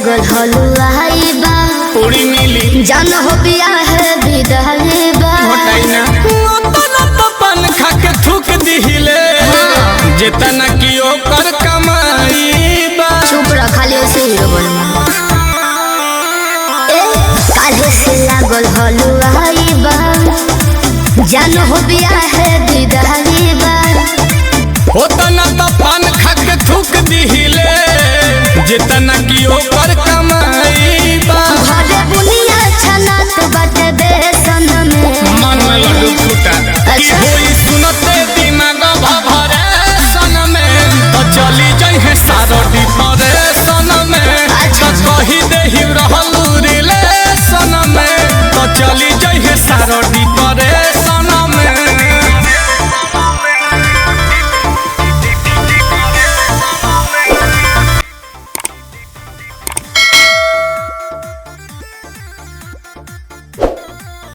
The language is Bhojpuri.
लागल हलुआई बा पूरी मिली जान हो बिया है विदाई बा होटाई ना ओतना तो पान खा के थूक दिहिले जेतना की ओकर कमाई बा चुप रह खाली ऐसे ही बोल ए काहे से लागल हलुआई बा जान हो बिया है विदाई बा ओतना तो पान खा के थूक दिहिले जेतना